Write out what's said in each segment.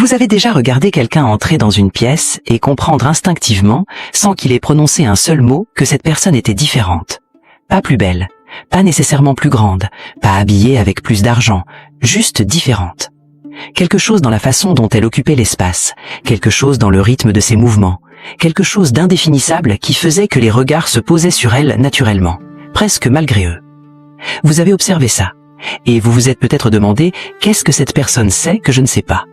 Vous avez déjà regardé quelqu'un entrer dans une pièce et comprendre instinctivement, sans qu'il ait prononcé un seul mot, que cette personne était différente. Pas plus belle, pas nécessairement plus grande, pas habillée avec plus d'argent, juste différente. Quelque chose dans la façon dont elle occupait l'espace, quelque chose dans le rythme de ses mouvements, quelque chose d'indéfinissable qui faisait que les regards se posaient sur elle naturellement, presque malgré eux. Vous avez observé ça, et vous vous êtes peut-être demandé « Qu'est-ce que cette personne sait que je ne sais pas ?»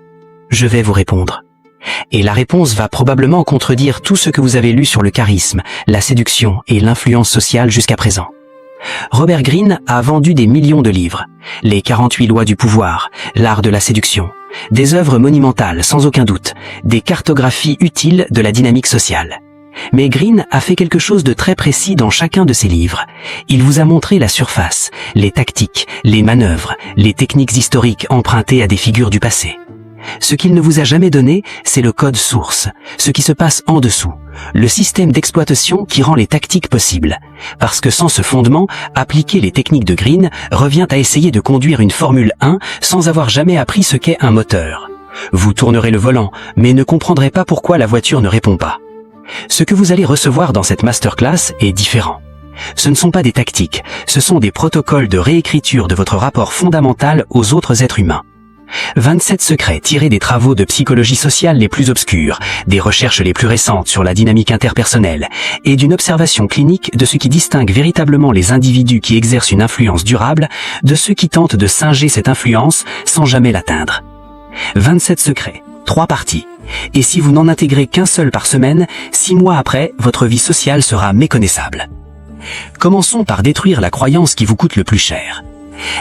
Je vais vous répondre. Et la réponse va probablement contredire tout ce que vous avez lu sur le charisme, la séduction et l'influence sociale jusqu'à présent. Robert Greene a vendu des millions de livres, les 48 lois du pouvoir, l'art de la séduction, des œuvres monumentales sans aucun doute, des cartographies utiles de la dynamique sociale. Mais Greene a fait quelque chose de très précis dans chacun de ses livres. Il vous a montré la surface, les tactiques, les manœuvres, les techniques historiques empruntées à des figures du passé. Ce qu'il ne vous a jamais donné, c'est le code source, ce qui se passe en dessous, le système d'exploitation qui rend les tactiques possibles. Parce que sans ce fondement, appliquer les techniques de Greene revient à essayer de conduire une Formule 1 sans avoir jamais appris ce qu'est un moteur. Vous tournerez le volant, mais ne comprendrez pas pourquoi la voiture ne répond pas. Ce que vous allez recevoir dans cette masterclass est différent. Ce ne sont pas des tactiques, ce sont des protocoles de réécriture de votre rapport fondamental aux autres êtres humains. 27 secrets tirés des travaux de psychologie sociale les plus obscurs, des recherches les plus récentes sur la dynamique interpersonnelle et d'une observation clinique de ce qui distingue véritablement les individus qui exercent une influence durable de ceux qui tentent de singer cette influence sans jamais l'atteindre. 27 secrets, 3 parties. Et si vous n'en intégrez qu'un seul par semaine, 6 mois après, votre vie sociale sera méconnaissable. Commençons par détruire la croyance qui vous coûte le plus cher.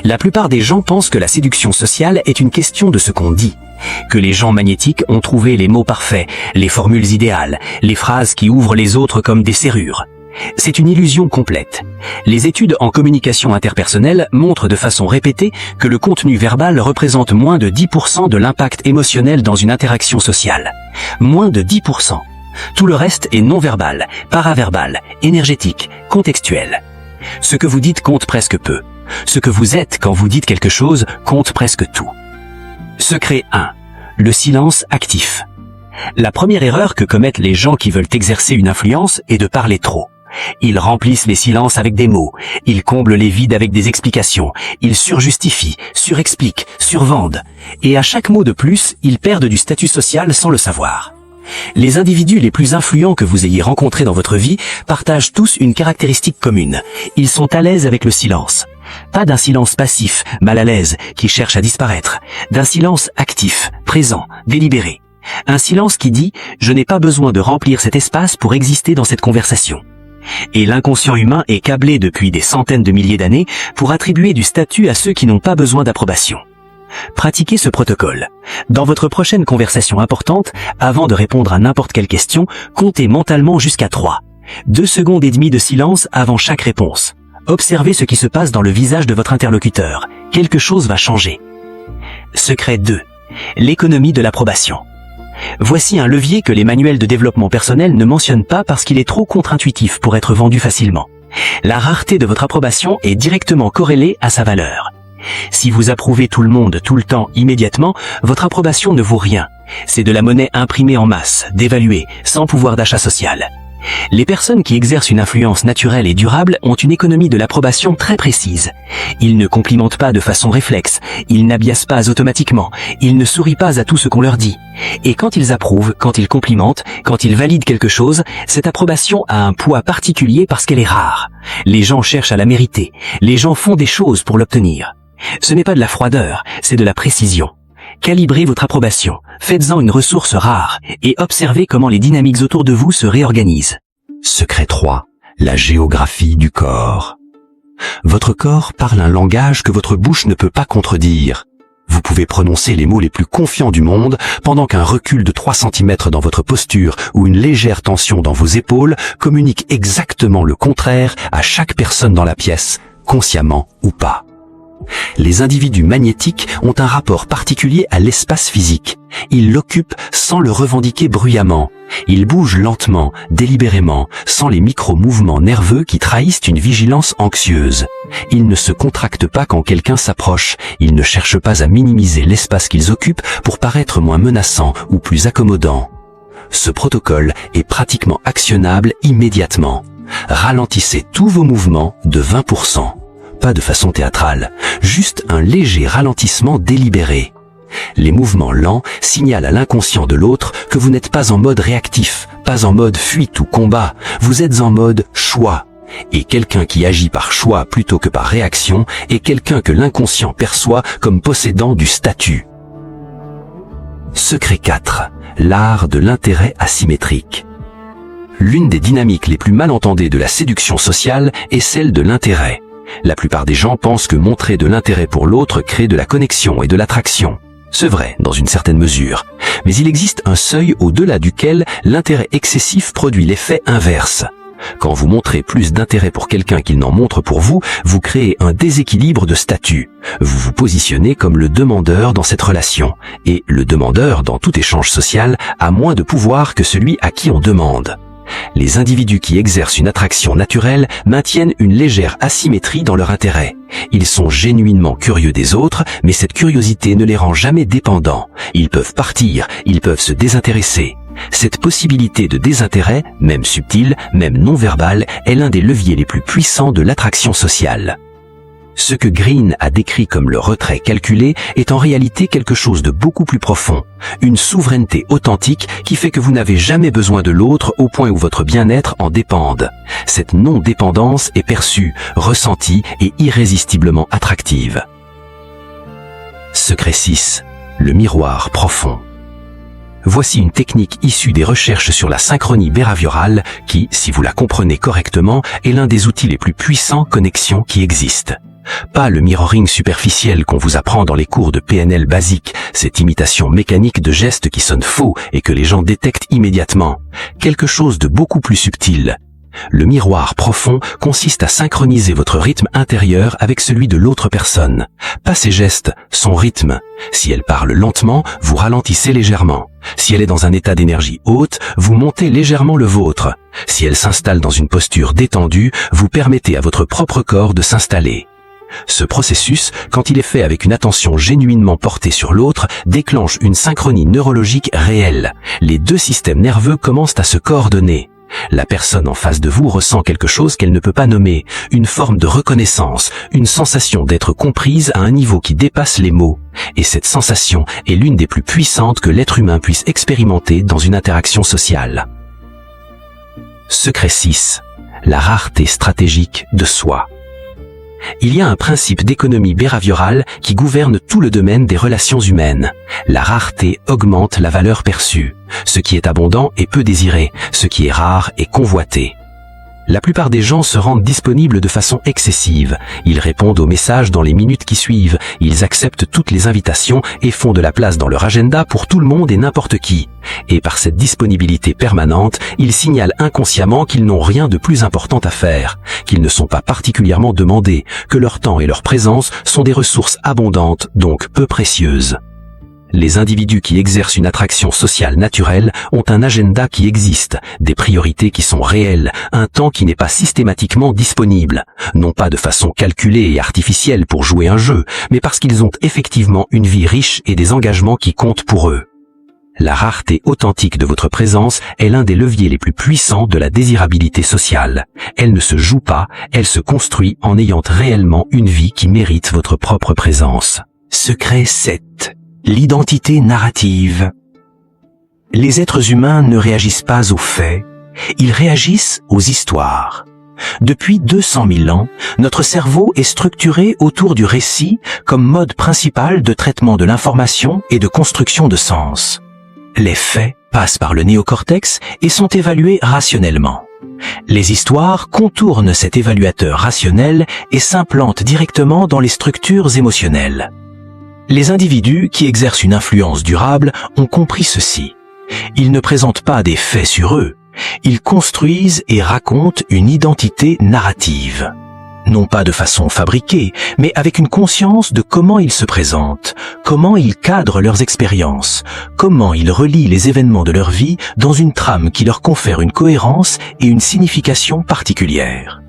La plupart des gens pensent que la séduction sociale est une question de ce qu'on dit, que les gens magnétiques ont trouvé les mots parfaits, les formules idéales, les phrases qui ouvrent les autres comme des serrures. C'est une illusion complète. Les études en communication interpersonnelle montrent de façon répétée que le contenu verbal représente moins de 10% de l'impact émotionnel dans une interaction sociale. Moins de 10%. Tout le reste est non-verbal, paraverbal, énergétique, contextuel. Ce que vous dites compte presque peu. Ce que vous êtes quand vous dites quelque chose compte presque tout. Secret 1. Le silence actif. La première erreur que commettent les gens qui veulent exercer une influence est de parler trop. Ils remplissent les silences avec des mots, ils comblent les vides avec des explications, ils surjustifient, surexpliquent, survendent. Et à chaque mot de plus, ils perdent du statut social sans le savoir. Les individus les plus influents que vous ayez rencontrés dans votre vie partagent tous une caractéristique commune. Ils sont à l'aise avec le silence. Pas d'un silence passif, mal à l'aise, qui cherche à disparaître. D'un silence actif, présent, délibéré. Un silence qui dit « Je n'ai pas besoin de remplir cet espace pour exister dans cette conversation ». Et l'inconscient humain est câblé depuis des centaines de milliers d'années pour attribuer du statut à ceux qui n'ont pas besoin d'approbation. Pratiquez ce protocole. Dans votre prochaine conversation importante, avant de répondre à n'importe quelle question, comptez mentalement jusqu'à 3. 2 secondes et demie de silence avant chaque réponse. Observez ce qui se passe dans le visage de votre interlocuteur. Quelque chose va changer. Secret 2. L'économie de l'approbation. Voici un levier que les manuels de développement personnel ne mentionnent pas parce qu'il est trop contre-intuitif pour être vendu facilement. La rareté de votre approbation est directement corrélée à sa valeur. Si vous approuvez tout le monde tout le temps immédiatement, votre approbation ne vaut rien. C'est de la monnaie imprimée en masse, dévaluée, sans pouvoir d'achat social. Les personnes qui exercent une influence naturelle et durable ont une économie de l'approbation très précise. Ils ne complimentent pas de façon réflexe, ils n'abiassent pas automatiquement, ils ne sourient pas à tout ce qu'on leur dit. Et quand ils approuvent, quand ils complimentent, quand ils valident quelque chose, cette approbation a un poids particulier parce qu'elle est rare. Les gens cherchent à la mériter, les gens font des choses pour l'obtenir. Ce n'est pas de la froideur, c'est de la précision. Calibrez votre approbation, faites-en une ressource rare et observez comment les dynamiques autour de vous se réorganisent. Secret 3. La géographie du corps. Votre corps parle un langage que votre bouche ne peut pas contredire. Vous pouvez prononcer les mots les plus confiants du monde pendant qu'un recul de 3 cm dans votre posture ou une légère tension dans vos épaules communique exactement le contraire à chaque personne dans la pièce, consciemment ou pas. Les individus magnétiques ont un rapport particulier à l'espace physique. Ils l'occupent sans le revendiquer bruyamment. Ils bougent lentement, délibérément, sans les micro-mouvements nerveux qui trahissent une vigilance anxieuse. Ils ne se contractent pas quand quelqu'un s'approche. Ils ne cherchent pas à minimiser l'espace qu'ils occupent pour paraître moins menaçants ou plus accommodants. Ce protocole est pratiquement actionnable immédiatement. Ralentissez tous vos mouvements de 20%. Pas de façon théâtrale, juste un léger ralentissement délibéré. Les mouvements lents signalent à l'inconscient de l'autre que vous n'êtes pas en mode réactif, pas en mode fuite ou combat, vous êtes en mode choix. Et quelqu'un qui agit par choix plutôt que par réaction est quelqu'un que l'inconscient perçoit comme possédant du statut. Secret 4. L'art de l'intérêt asymétrique. L'une des dynamiques les plus mal entendées de la séduction sociale est celle de l'intérêt. La plupart des gens pensent que montrer de l'intérêt pour l'autre crée de la connexion et de l'attraction. C'est vrai, dans une certaine mesure. Mais il existe un seuil au-delà duquel l'intérêt excessif produit l'effet inverse. Quand vous montrez plus d'intérêt pour quelqu'un qu'il n'en montre pour vous, vous créez un déséquilibre de statut. Vous vous positionnez comme le demandeur dans cette relation. Et le demandeur, dans tout échange social, a moins de pouvoir que celui à qui on demande. Les individus qui exercent une attraction naturelle maintiennent une légère asymétrie dans leur intérêt. Ils sont genuinement curieux des autres, mais cette curiosité ne les rend jamais dépendants. Ils peuvent partir, ils peuvent se désintéresser. Cette possibilité de désintérêt, même subtile, même non-verbale, est l'un des leviers les plus puissants de l'attraction sociale. Ce que Green a décrit comme le retrait calculé est en réalité quelque chose de beaucoup plus profond, une souveraineté authentique qui fait que vous n'avez jamais besoin de l'autre au point où votre bien-être en dépende. Cette non-dépendance est perçue, ressentie et irrésistiblement attractive. Secret 6. Le miroir profond. Voici une technique issue des recherches sur la synchronie behaviorale qui, si vous la comprenez correctement, est l'un des outils les plus puissants connexions qui existent. Pas le mirroring superficiel qu'on vous apprend dans les cours de PNL basique, cette imitation mécanique de gestes qui sonnent faux et que les gens détectent immédiatement. Quelque chose de beaucoup plus subtil. Le miroir profond consiste à synchroniser votre rythme intérieur avec celui de l'autre personne. Pas ses gestes, son rythme. Si elle parle lentement, vous ralentissez légèrement. Si elle est dans un état d'énergie haute, vous montez légèrement le vôtre. Si elle s'installe dans une posture détendue, vous permettez à votre propre corps de s'installer. Ce processus, quand il est fait avec une attention genuinement portée sur l'autre, déclenche une synchronie neurologique réelle. Les deux systèmes nerveux commencent à se coordonner. La personne en face de vous ressent quelque chose qu'elle ne peut pas nommer, une forme de reconnaissance, une sensation d'être comprise à un niveau qui dépasse les mots. Et cette sensation est l'une des plus puissantes que l'être humain puisse expérimenter dans une interaction sociale. Secret 6. La rareté stratégique de soi. Il y a un principe d'économie behaviorale qui gouverne tout le domaine des relations humaines. La rareté augmente la valeur perçue. Ce qui est abondant est peu désiré, ce qui est rare est convoité. La plupart des gens se rendent disponibles de façon excessive. Ils répondent aux messages dans les minutes qui suivent, ils acceptent toutes les invitations et font de la place dans leur agenda pour tout le monde et n'importe qui. Et par cette disponibilité permanente, ils signalent inconsciemment qu'ils n'ont rien de plus important à faire, qu'ils ne sont pas particulièrement demandés, que leur temps et leur présence sont des ressources abondantes, donc peu précieuses. Les individus qui exercent une attraction sociale naturelle ont un agenda qui existe, des priorités qui sont réelles, un temps qui n'est pas systématiquement disponible, non pas de façon calculée et artificielle pour jouer un jeu, mais parce qu'ils ont effectivement une vie riche et des engagements qui comptent pour eux. La rareté authentique de votre présence est l'un des leviers les plus puissants de la désirabilité sociale. Elle ne se joue pas, elle se construit en ayant réellement une vie qui mérite votre propre présence. Secret 7. L'identité narrative. Les êtres humains ne réagissent pas aux faits, ils réagissent aux histoires. Depuis 200 000 ans, notre cerveau est structuré autour du récit comme mode principal de traitement de l'information et de construction de sens. Les faits passent par le néocortex et sont évalués rationnellement. Les histoires contournent cet évaluateur rationnel et s'implantent directement dans les structures émotionnelles. Les individus qui exercent une influence durable ont compris ceci. Ils ne présentent pas des faits sur eux, ils construisent et racontent une identité narrative. non pas de façon fabriquée, mais avec une conscience de comment ils se présentent, comment ils cadrent leurs expériences, comment ils relient les événements de leur vie dans une trame qui leur confère une cohérence et une signification particulière.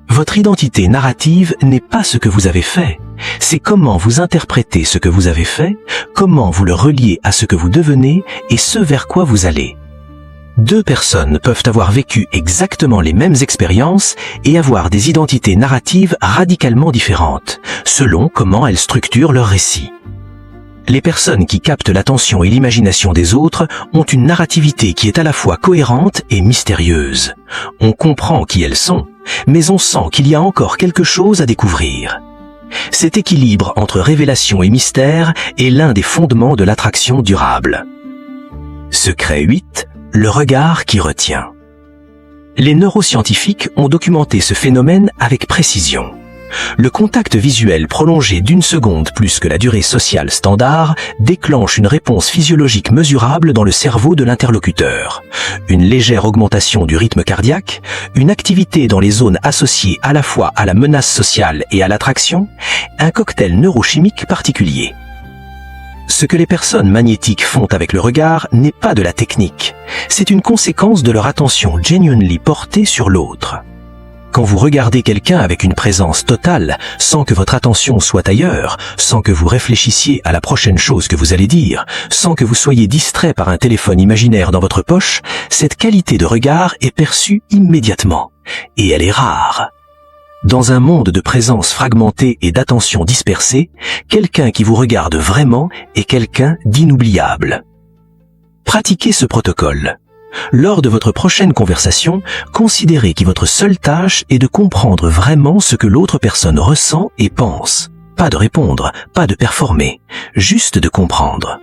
Votre identité narrative n'est pas ce que vous avez fait, c'est comment vous interprétez ce que vous avez fait, comment vous le reliez à ce que vous devenez et ce vers quoi vous allez. Deux personnes peuvent avoir vécu exactement les mêmes expériences et avoir des identités narratives radicalement différentes, selon comment elles structurent leur récit. Les personnes qui captent l'attention et l'imagination des autres ont une narrativité qui est à la fois cohérente et mystérieuse. On comprend qui elles sont, mais on sent qu'il y a encore quelque chose à découvrir. Cet équilibre entre révélation et mystère est l'un des fondements de l'attraction durable. Secret 8. Le regard qui retient. Les neuroscientifiques ont documenté ce phénomène avec précision. Le contact visuel prolongé d'une seconde plus que la durée sociale standard déclenche une réponse physiologique mesurable dans le cerveau de l'interlocuteur. Une légère augmentation du rythme cardiaque, une activité dans les zones associées à la fois à la menace sociale et à l'attraction, un cocktail neurochimique particulier. Ce que les personnes magnétiques font avec le regard n'est pas de la technique. C'est une conséquence de leur attention genuinely portée sur l'autre. Quand vous regardez quelqu'un avec une présence totale, sans que votre attention soit ailleurs, sans que vous réfléchissiez à la prochaine chose que vous allez dire, sans que vous soyez distrait par un téléphone imaginaire dans votre poche, cette qualité de regard est perçue immédiatement. Et elle est rare. Dans un monde de présence fragmentée et d'attention dispersée, quelqu'un qui vous regarde vraiment est quelqu'un d'inoubliable. Pratiquez ce protocole. Lors de votre prochaine conversation, considérez que votre seule tâche est de comprendre vraiment ce que l'autre personne ressent et pense. Pas de répondre, pas de performer, juste de comprendre.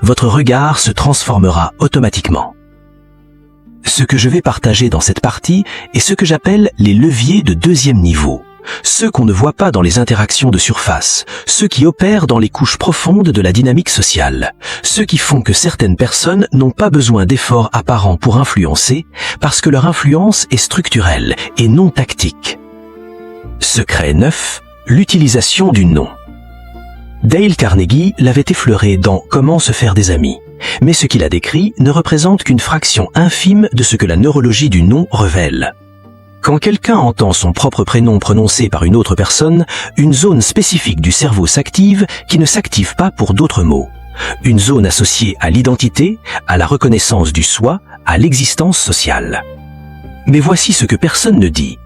Votre regard se transformera automatiquement. Ce que je vais partager dans cette partie est ce que j'appelle les leviers de deuxième niveau. Ceux qu'on ne voit pas dans les interactions de surface, ceux qui opèrent dans les couches profondes de la dynamique sociale, ceux qui font que certaines personnes n'ont pas besoin d'efforts apparents pour influencer, parce que leur influence est structurelle et non tactique. Secret 9. L'utilisation du nom. Dale Carnegie l'avait effleuré dans Comment se faire des amis. Mais ce qu'il a décrit ne représente qu'une fraction infime de ce que la neurologie du nom révèle. Quand quelqu'un entend son propre prénom prononcé par une autre personne, une zone spécifique du cerveau s'active qui ne s'active pas pour d'autres mots. Une zone associée à l'identité, à la reconnaissance du soi, à l'existence sociale. Mais voici ce que personne ne dit.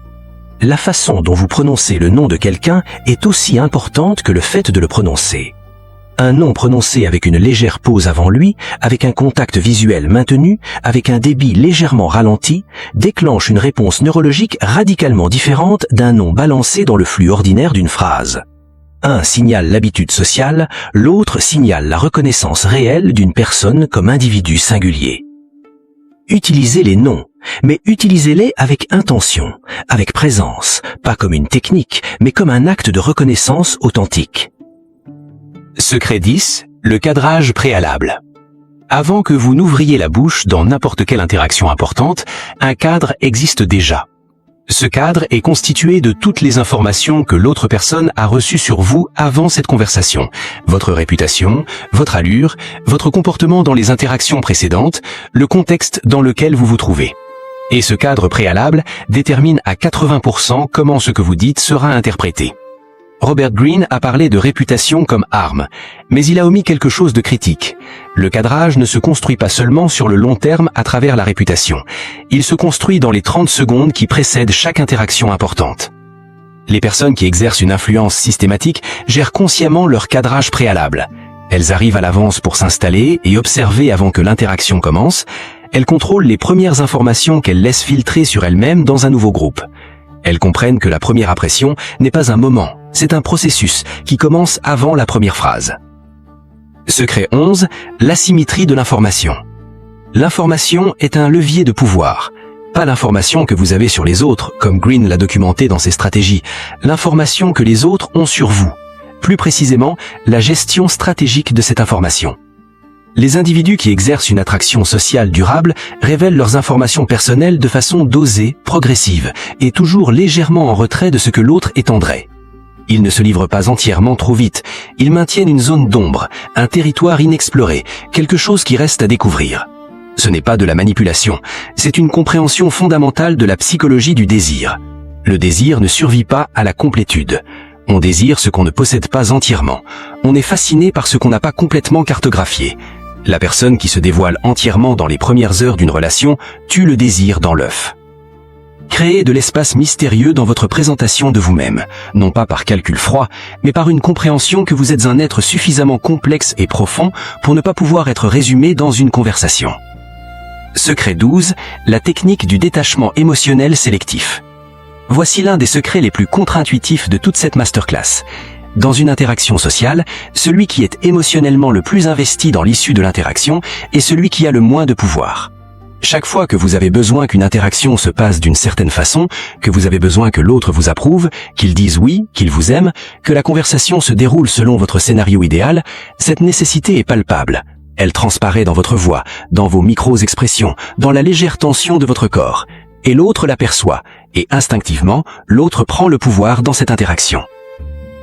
La façon dont vous prononcez le nom de quelqu'un est aussi importante que le fait de le prononcer. Un nom prononcé avec une légère pause avant lui, avec un contact visuel maintenu, avec un débit légèrement ralenti, déclenche une réponse neurologique radicalement différente d'un nom balancé dans le flux ordinaire d'une phrase. Un signale l'habitude sociale, l'autre signale la reconnaissance réelle d'une personne comme individu singulier. Utilisez les noms, mais utilisez-les avec intention, avec présence, pas comme une technique, mais comme un acte de reconnaissance authentique. Secret 10. Le cadrage préalable. Avant que vous n'ouvriez la bouche dans n'importe quelle interaction importante, un cadre existe déjà. Ce cadre est constitué de toutes les informations que l'autre personne a reçues sur vous avant cette conversation. Votre réputation, votre allure, votre comportement dans les interactions précédentes, le contexte dans lequel vous vous trouvez. Et ce cadre préalable détermine à 80% comment ce que vous dites sera interprété. Robert Greene a parlé de réputation comme arme, mais il a omis quelque chose de critique. Le cadrage ne se construit pas seulement sur le long terme à travers la réputation. Il se construit dans les 30 secondes qui précèdent chaque interaction importante. Les personnes qui exercent une influence systématique gèrent consciemment leur cadrage préalable. Elles arrivent à l'avance pour s'installer et observer avant que l'interaction commence. Elles contrôlent les premières informations qu'elles laissent filtrer sur elles-mêmes dans un nouveau groupe. Elles comprennent que la première impression n'est pas un moment, c'est un processus qui commence avant la première phrase. Secret 11. L'asymétrie de l'information. L'information est un levier de pouvoir. Pas l'information que vous avez sur les autres, comme Greene l'a documenté dans ses stratégies, l'information que les autres ont sur vous. Plus précisément, la gestion stratégique de cette information. Les individus qui exercent une attraction sociale durable révèlent leurs informations personnelles de façon dosée, progressive, et toujours légèrement en retrait de ce que l'autre étendrait. Ils ne se livrent pas entièrement trop vite, ils maintiennent une zone d'ombre, un territoire inexploré, quelque chose qui reste à découvrir. Ce n'est pas de la manipulation, c'est une compréhension fondamentale de la psychologie du désir. Le désir ne survit pas à la complétude. On désire ce qu'on ne possède pas entièrement. On est fasciné par ce qu'on n'a pas complètement cartographié. La personne qui se dévoile entièrement dans les premières heures d'une relation tue le désir dans l'œuf. Créez de l'espace mystérieux dans votre présentation de vous-même, non pas par calcul froid, mais par une compréhension que vous êtes un être suffisamment complexe et profond pour ne pas pouvoir être résumé dans une conversation. Secret 12, la technique du détachement émotionnel sélectif. Voici l'un des secrets les plus contre-intuitifs de toute cette masterclass. Dans une interaction sociale, celui qui est émotionnellement le plus investi dans l'issue de l'interaction est celui qui a le moins de pouvoir. Chaque fois que vous avez besoin qu'une interaction se passe d'une certaine façon, que vous avez besoin que l'autre vous approuve, qu'il dise oui, qu'il vous aime, que la conversation se déroule selon votre scénario idéal, cette nécessité est palpable. Elle transparaît dans votre voix, dans vos micro-expressions, dans la légère tension de votre corps. Et l'autre l'aperçoit, et instinctivement, l'autre prend le pouvoir dans cette interaction.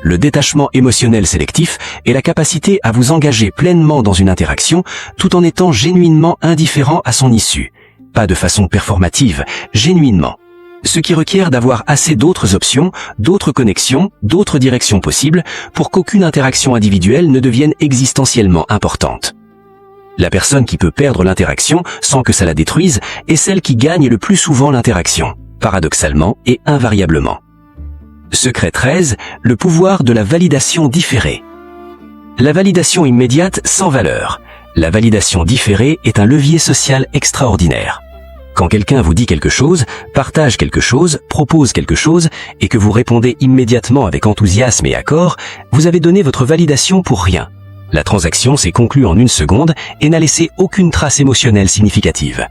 Le détachement émotionnel sélectif est la capacité à vous engager pleinement dans une interaction tout en étant genuinement indifférent à son issue. Pas de façon performative, genuinement. Ce qui requiert d'avoir assez d'autres options, d'autres connexions, d'autres directions possibles pour qu'aucune interaction individuelle ne devienne existentiellement importante. La personne qui peut perdre l'interaction sans que ça la détruise est celle qui gagne le plus souvent l'interaction, paradoxalement et invariablement. Secret 13, le pouvoir de la validation différée. La validation immédiate sans valeur. La validation différée est un levier social extraordinaire. Quand quelqu'un vous dit quelque chose, partage quelque chose, propose quelque chose, et que vous répondez immédiatement avec enthousiasme et accord, vous avez donné votre validation pour rien. La transaction s'est conclue en 1 seconde et n'a laissé aucune trace émotionnelle significative.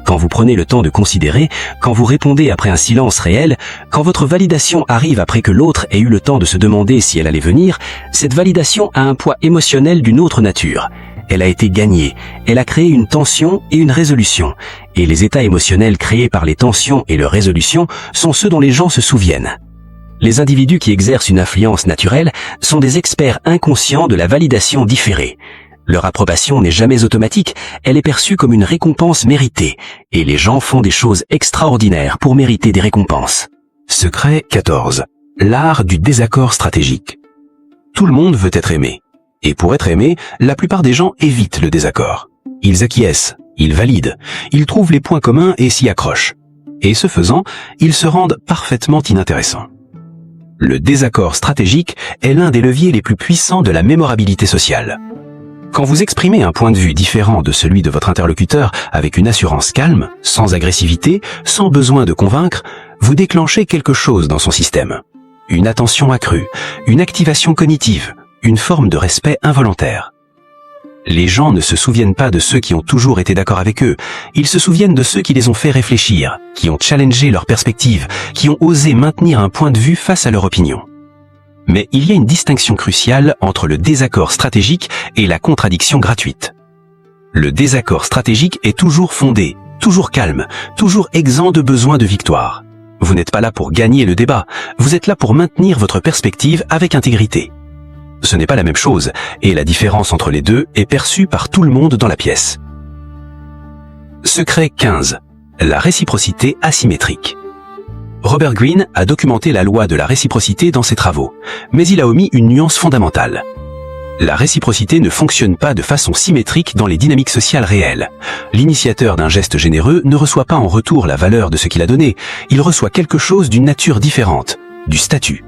Quand vous prenez le temps de considérer, quand vous répondez après un silence réel, quand votre validation arrive après que l'autre ait eu le temps de se demander si elle allait venir, cette validation a un poids émotionnel d'une autre nature. Elle a été gagnée, elle a créé une tension et une résolution. Et les états émotionnels créés par les tensions et leurs résolutions sont ceux dont les gens se souviennent. Les individus qui exercent une influence naturelle sont des experts inconscients de la validation différée. Leur approbation n'est jamais automatique, elle est perçue comme une récompense méritée, et les gens font des choses extraordinaires pour mériter des récompenses. Secret 14. L'art du désaccord stratégique. Tout le monde veut être aimé. Et pour être aimé, la plupart des gens évitent le désaccord. Ils acquiescent, ils valident, ils trouvent les points communs et s'y accrochent. Et ce faisant, ils se rendent parfaitement inintéressants. Le désaccord stratégique est l'un des leviers les plus puissants de la mémorabilité sociale. Quand vous exprimez un point de vue différent de celui de votre interlocuteur avec une assurance calme, sans agressivité, sans besoin de convaincre, vous déclenchez quelque chose dans son système. Une attention accrue, une activation cognitive, une forme de respect involontaire. Les gens ne se souviennent pas de ceux qui ont toujours été d'accord avec eux, ils se souviennent de ceux qui les ont fait réfléchir, qui ont challengé leur perspective, qui ont osé maintenir un point de vue face à leur opinion. Mais il y a une distinction cruciale entre le désaccord stratégique et la contradiction gratuite. Le désaccord stratégique est toujours fondé, toujours calme, toujours exempt de besoin de victoire. Vous n'êtes pas là pour gagner le débat, vous êtes là pour maintenir votre perspective avec intégrité. Ce n'est pas la même chose, et la différence entre les deux est perçue par tout le monde dans la pièce. Secret 15. La réciprocité asymétrique. Robert Greene a documenté la loi de la réciprocité dans ses travaux, mais il a omis une nuance fondamentale. La réciprocité ne fonctionne pas de façon symétrique dans les dynamiques sociales réelles. L'initiateur d'un geste généreux ne reçoit pas en retour la valeur de ce qu'il a donné, il reçoit quelque chose d'une nature différente, du statut.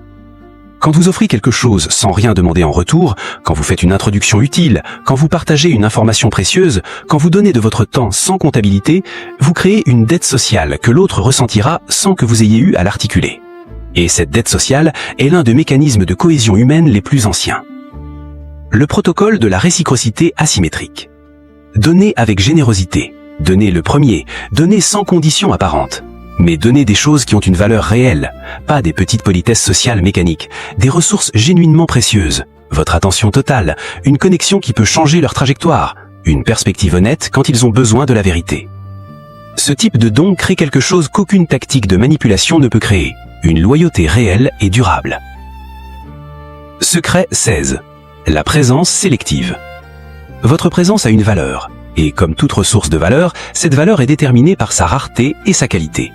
Quand vous offrez quelque chose sans rien demander en retour, quand vous faites une introduction utile, quand vous partagez une information précieuse, quand vous donnez de votre temps sans comptabilité, vous créez une dette sociale que l'autre ressentira sans que vous ayez eu à l'articuler. Et cette dette sociale est l'un des mécanismes de cohésion humaine les plus anciens. Le protocole de la réciprocité asymétrique. Donnez avec générosité. Donnez le premier. Donnez sans condition apparente. Mais donnez des choses qui ont une valeur réelle, pas des petites politesses sociales mécaniques, des ressources genuinement précieuses, votre attention totale, une connexion qui peut changer leur trajectoire, une perspective honnête quand ils ont besoin de la vérité. Ce type de don crée quelque chose qu'aucune tactique de manipulation ne peut créer, une loyauté réelle et durable. Secret 16. La présence sélective. Votre présence a une valeur, et comme toute ressource de valeur, cette valeur est déterminée par sa rareté et sa qualité.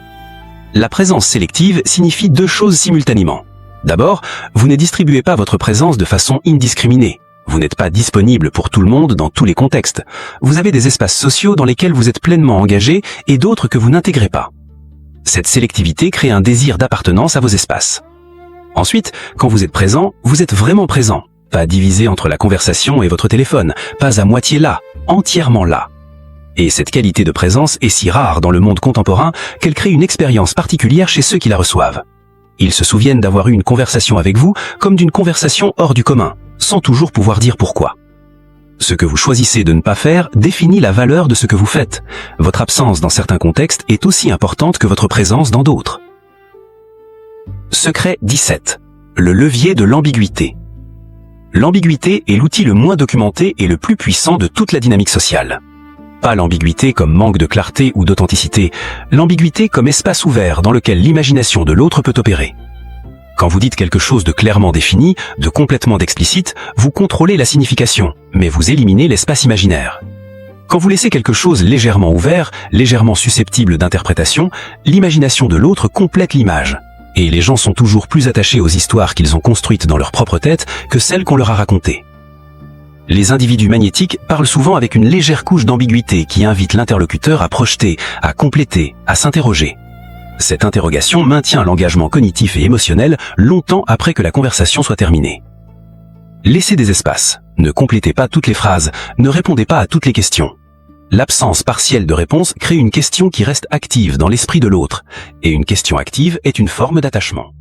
La présence sélective signifie deux choses simultanément. D'abord, vous ne distribuez pas votre présence de façon indiscriminée. Vous n'êtes pas disponible pour tout le monde dans tous les contextes. Vous avez des espaces sociaux dans lesquels vous êtes pleinement engagé et d'autres que vous n'intégrez pas. Cette sélectivité crée un désir d'appartenance à vos espaces. Ensuite, quand vous êtes présent, vous êtes vraiment présent. Pas divisé entre la conversation et votre téléphone, pas à moitié là, entièrement là. Et cette qualité de présence est si rare dans le monde contemporain qu'elle crée une expérience particulière chez ceux qui la reçoivent. Ils se souviennent d'avoir eu une conversation avec vous comme d'une conversation hors du commun, sans toujours pouvoir dire pourquoi. Ce que vous choisissez de ne pas faire définit la valeur de ce que vous faites. Votre absence dans certains contextes est aussi importante que votre présence dans d'autres. Secret 17. Le levier de l'ambiguïté. L'ambiguïté est l'outil le moins documenté et le plus puissant de toute la dynamique sociale. Pas l'ambiguïté comme manque de clarté ou d'authenticité, l'ambiguïté comme espace ouvert dans lequel l'imagination de l'autre peut opérer. Quand vous dites quelque chose de clairement défini, de complètement explicite, vous contrôlez la signification, mais vous éliminez l'espace imaginaire. Quand vous laissez quelque chose légèrement ouvert, légèrement susceptible d'interprétation, l'imagination de l'autre complète l'image. Et les gens sont toujours plus attachés aux histoires qu'ils ont construites dans leur propre tête que celles qu'on leur a racontées. Les individus magnétiques parlent souvent avec une légère couche d'ambiguïté qui invite l'interlocuteur à projeter, à compléter, à s'interroger. Cette interrogation maintient l'engagement cognitif et émotionnel longtemps après que la conversation soit terminée. Laissez des espaces, ne complétez pas toutes les phrases, ne répondez pas à toutes les questions. L'absence partielle de réponse crée une question qui reste active dans l'esprit de l'autre, et une question active est une forme d'attachement.